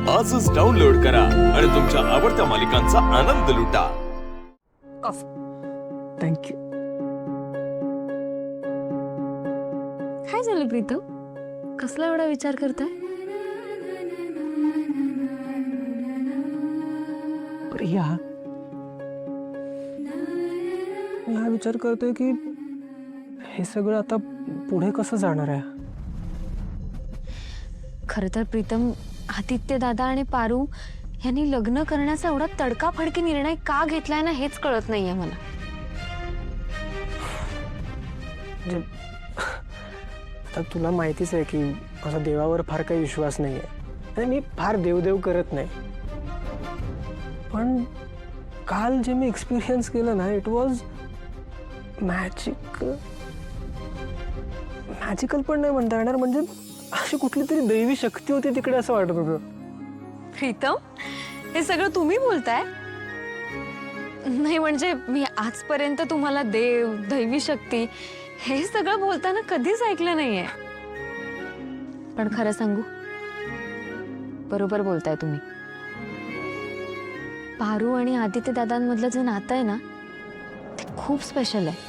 आजच डाउनलोड करा आणि तुमच्या आवडत्या मालिकांचा आनंद लुटा. थँक्यू. काय झालं प्रीतम? कसला एवढा विचार करताय? प्रिया, मी हा विचार करतोय की हे सगळं आता पुढे कसं जाणार आहे. खरं तर प्रीतम, आदित्य दादा आणि पारू यांनी लग्न करण्याचा एवढा तडकाफडकी निर्णय का घेतलाय ना हेच कळत नाहीये मला. म्हणजे आता तुला माहितीच आहे की माझा देवावर फार काही विश्वास नाही आहे आणि मी फार देवदेव करत नाही, पण काल जे मी एक्सपिरियन्स केलं ना, इट वॉज मॅजिकल पण नाही म्हणता येणार, म्हणजे अशी कुठली तरी दैवी शक्ती होती तिकडे असं वाटत होतं. प्रीतम, हे सगळं तुम्ही बोलताय? नाही म्हणजे मी आजपर्यंत तुम्हाला देव, दैवी शक्ती हे सगळं बोलताना कधीच ऐकलं नाहीये. पण खरं सांगू, बरोबर बोलताय तुम्ही. पारू आणि आदित्य दादांमधलं जे नातं आहे ना, ते खूप स्पेशल आहे.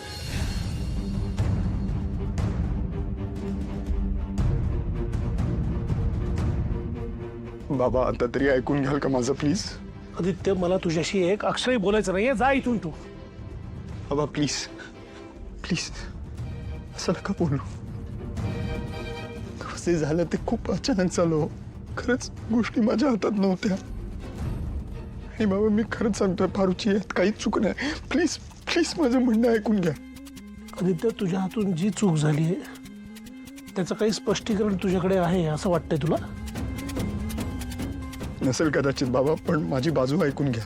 बाबा, आता तरी ऐकून घ्याल का माझं प्लीज? आदित्य, मला तुझ्याशी एक अक्षरही बोलायचं नाहीये. जा इथून तू. बाबा प्लीज प्लीज असं नका बोलू. जे झालं ते खूप अचानक झालं. खरंच गोष्टी माझ्या हातात नव्हत्या. आणि बाबा मी खरंच सांगतोय, पारूची यात काहीच चूक नाही. प्लीज प्लीज माझं म्हणणं ऐकून घ्या. आदित्य, तुझ्या हातून जी चूक झाली आहे त्याचं काही स्पष्टीकरण तुझ्याकडे आहे असं वाटतंय तुला? नसेल कदाचित बाबा, पण माझी बाजू ऐकून घ्या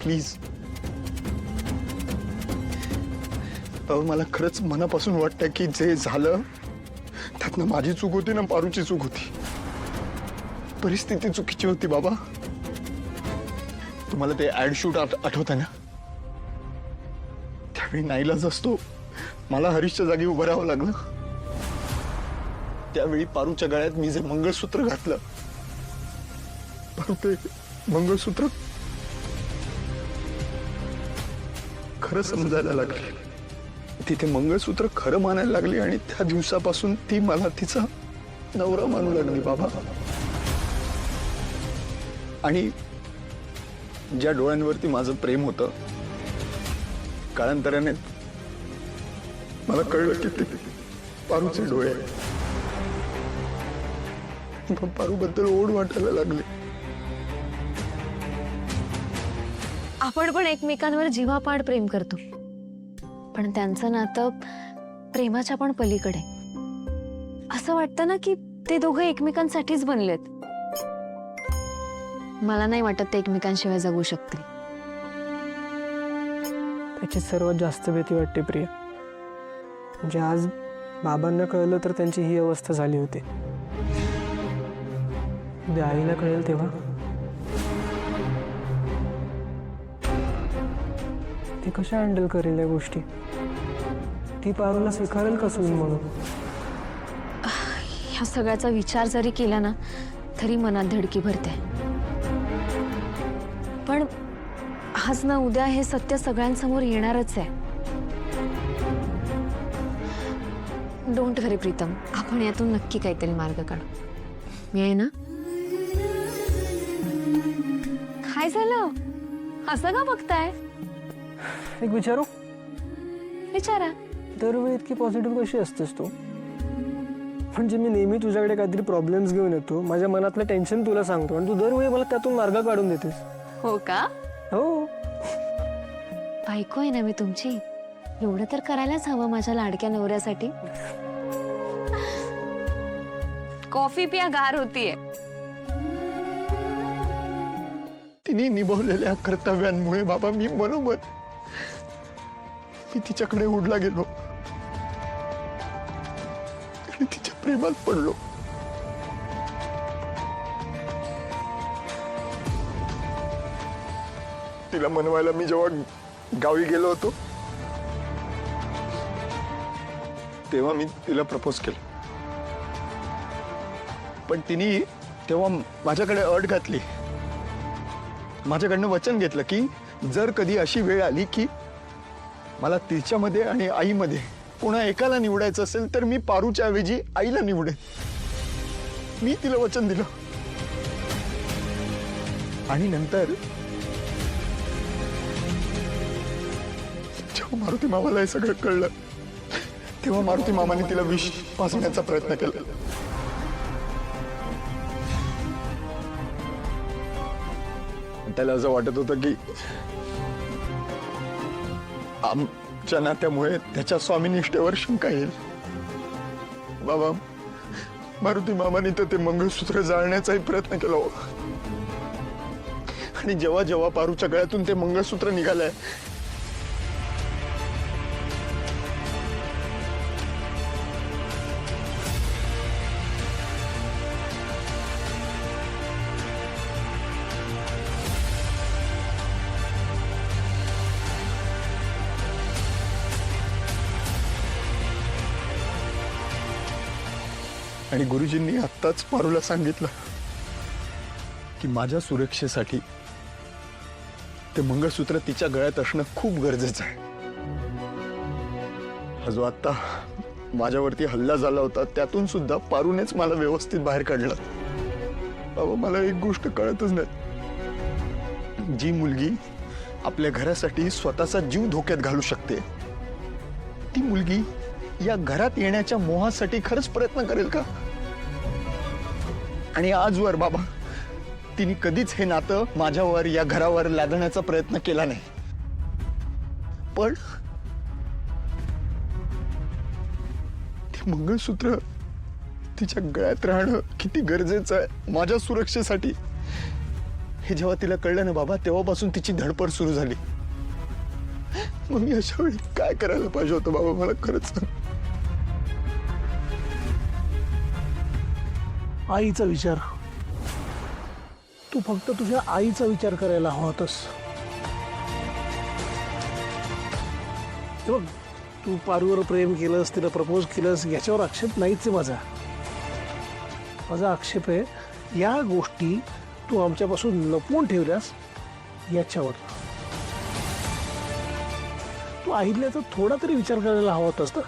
प्लीज. बाबा, मला खरंच मनापासून वाटतंय की जे झालं त्यात ना माझी चूक होती ना पारूची चूक होती. परिस्थिती चुकीची होती बाबा. तुम्हाला ते ऍड शूट आठवत आहे ना? त्यावेळी नाईलाज असतो मला हरीशच्या जागी उभं राहावं लागलं. त्यावेळी पारूच्या गळ्यात मी जे मंगळसूत्र घातलं, पारू ते मंगळसूत्र खरं समजायला लागले. तिथे मंगळसूत्र खरं मानायला लागली आणि त्या दिवसापासून ती मला तिचा नवरा मानू लागली बाबा. आणि ज्या डोळ्यांवरती माझं प्रेम होतं, कालांतराने मला कळलं की ते पारूचे डोळे. पारूबद्दल ओढ वाटायला लागली. आपण पण एकमेकांवर जीवापाड प्रेम करतो, पण त्यांचं नातं प्रेमाच्या पण पलीकडे. असं वाटतं ना की ते दोघं एकमेकांसाठीच बनलेत. मला नाही वाटत ते एकमेकांशिवाय जगू शकतील. त्याची सर्वात जास्त भीती वाटते प्रिया. म्हणजे आज बाबांना कळलं तर त्यांची ही अवस्था झाली होती. उद्या आईला कळेल तेव्हा ती कशा हँडल करेल या गोष्टी? ती पारूला स्वीकारेल का सून म्हणून? ह्या सगळ्याचा विचार जरी केला ना तरी मनात धडकी भरते. पण आज ना उद्या हे सत्य सगळ्यांसमोर येणारच आहे. डोंट वरी प्रीतम, आपण यातून नक्की काहीतरी मार्ग काढू. मी आहे ना. काय झालं? असं का बघताय? एक विचारू? विचारा. दरवेळी इतकी पॉझिटिव्ह कशी असतेस तू? म्हणजे मी नेहमी तुझ्याकडे काहीतरी प्रॉब्लेम्स घेऊन येतो, माझ्या मनातलं टेन्शन तुला सांगतो आणि तू दरवेळी मला त्यातून मार्ग काढून देतेस. हो का? हो. बायको आहे ना मी तुमची. एवढं तर करायलाच हवं माझ्या लाडक्या नवऱ्यासाठी. कॉफी पिया, गार होतीये. तिने निभावलेल्या कर्तव्यांमुळे बाबा मी तिच्याकडे ओढला गेलो आणि तिच्या प्रेमात पडलो. तिला मनवायला मी जेव्हा गावी गेलो होतो तेव्हा मी तिला प्रपोज केलं. पण तिने तेव्हा माझ्याकडे अट घातली, माझ्याकडनं वचन घेतलं की जर कधी अशी वेळ आली की मला तिच्यामध्ये आणि आईमध्ये कोणा एकाला निवडायचं असेल तर मी पारूच्या ऐवजी आईला निवडेन. मी तिला वचन दिलं. आणि नंतर जेव्हा मारुती मामाला हे सगळं कळलं तेव्हा मारुती मामाने तिला विष पाजण्याचा प्रयत्न केला. त्याला असं वाटत होतं की आमच्या नात्यामुळे त्याच्या स्वामीनिष्ठेवर शंका येईल. बाबा, मारुती मामाने तर ते मंगळसूत्र जाळण्याचाही प्रयत्न केला हो. आणि जेव्हा जेव्हा पारूच्या गळ्यातून ते मंगळसूत्र निघालंय आणि गुरुजींनी आत्ताच पारूला सांगितलं की माझ्या सुरक्षेसाठी ते मंगळसूत्र तिच्या गळ्यात असणं खूप गरजेचं आहे. हा जो आत्ता माझ्यावरती हल्ला झाला होता त्यातून सुद्धा पारूनेच मला व्यवस्थित बाहेर काढलं. बाबा, मला एक गोष्ट कळतच नाही, जी मुलगी आपल्या घरासाठी स्वतःचा जीव धोक्यात घालू शकते ती मुलगी या घरात येण्याच्या मोहासाठी खरंच प्रयत्न करेल का? आणि आजवर बाबा तिने कधीच हे नातं माझ्यावर या घरावर लादण्याचा प्रयत्न केला नाही. पण ते मंगळसूत्र तिच्या गळ्यात राहणं किती गरजेचं आहे माझ्या सुरक्षेसाठी हे जेव्हा तिला कळलं ना बाबा, तेव्हापासून तिची धडपड सुरू झाली. मग मी अशा वेळी काय करायला पाहिजे होतं बाबा, मला खरंच सांग. आईचा विचार. तू फक्त तुझ्या आईचा विचार करायला हवा होतास. हे बघ, तू पारूवर प्रेम केलंस, तिला प्रपोज केलंस, याच्यावर आक्षेप नाहीच आहे माझा. माझा आक्षेप आहे या गोष्टी तू आमच्यापासून लपवून ठेवल्यास याच्यावर. तू अहिल्याचा थोडा तरी विचार करायला हवा होतास ना.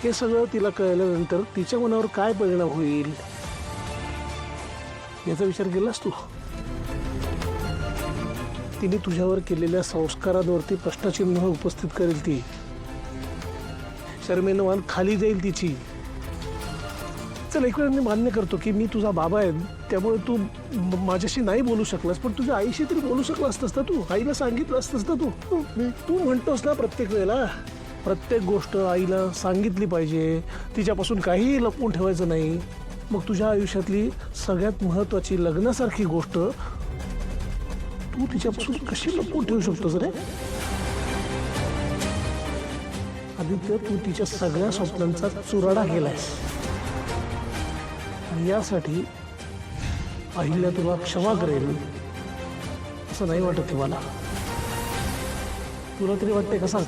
हे सगळं तिला कळल्यानंतर तिच्या मनावर काय परिणाम होईल याचा विचार केलास तू? तिने तुझ्यावर केलेल्या संस्कारांवरती प्रश्नचिन्ह उपस्थित करेल. ती शर्मेनं मान खाली जाईल तिची. चल, एक वेळ मी मान्य करतो की मी तुझा बाबा आहे, त्यामुळे तू माझ्याशी नाही बोलू शकलास, पण तुझ्या आईशी तरी बोलू शकला असतंस ना. तू आईला सांगितलं असतंस ना. तू म्हणतोस ना प्रत्येक वेळेला प्रत्येक गोष्ट आईला सांगितली पाहिजे, तिच्यापासून काहीही लपवून ठेवायचं नाही. मग तुझ्या आयुष्यातली सगळ्यात महत्वाची लग्नासारखी गोष्ट तू तिच्यापासून कशी लपवून ठेवू शकतोस रे? आदित्य, तू तिच्या सगळ्या स्वप्नांचा चुराडा केलायस आणि यासाठी अहिल्या तुला क्षमा करेल असं नाही वाटत मला. तुला तरी वाटतंय का सांग?